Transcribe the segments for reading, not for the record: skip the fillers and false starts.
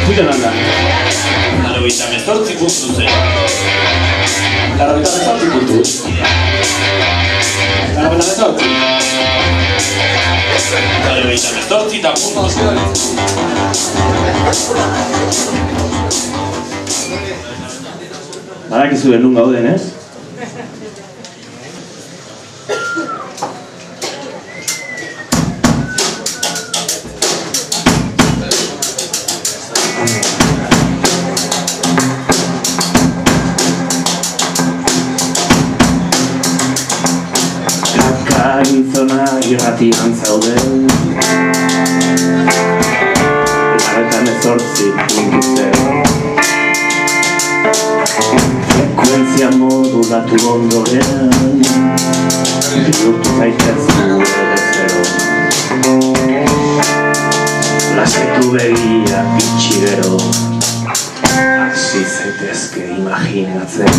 Zuitzen landa. 98 puntu zen. 98 puntu. 98. 98 eta puntu zen. Badakizu nun gauden, ez? Gizona irratian zauden Laretan 18 ninkitzen Frekuentzia modulatu ondoren Bihurtu zaitezku edezero Lasketu begia itxi gero Hasi zaitezke imaginatzen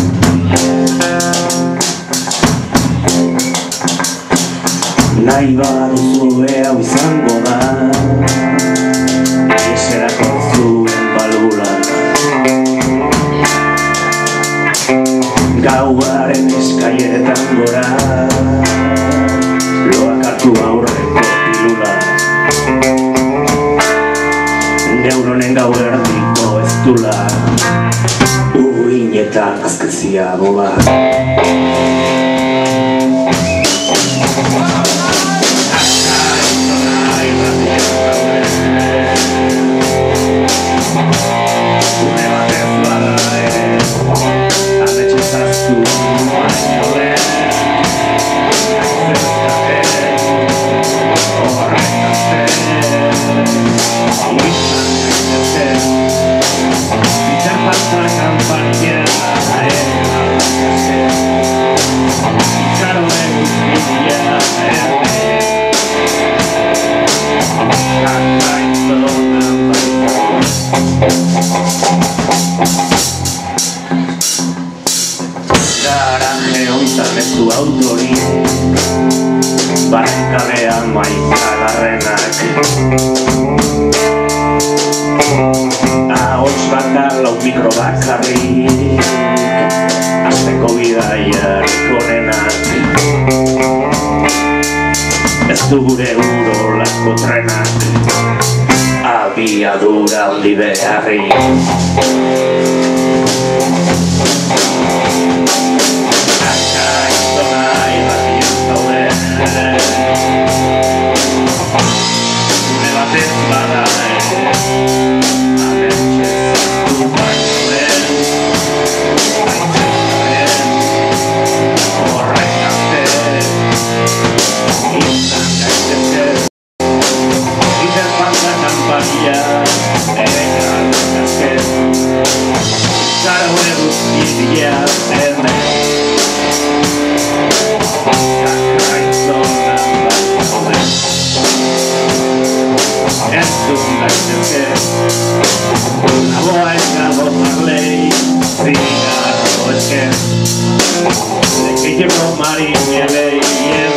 Nahi baduzu hau izango da Eserako zuen balbula Gauaren eskaileretan gora Loak hartu aurreko pilula Neuronen gau erdiko ez dula Uinetan azkezia bola Garaje honetan ez du autorik Barrikabean maitagarrenak Ahots bakar lau mikro bakarrik Azteko bidaiarik onenak Ez du gure urolako trenak Abiadura handi beharrik Maria,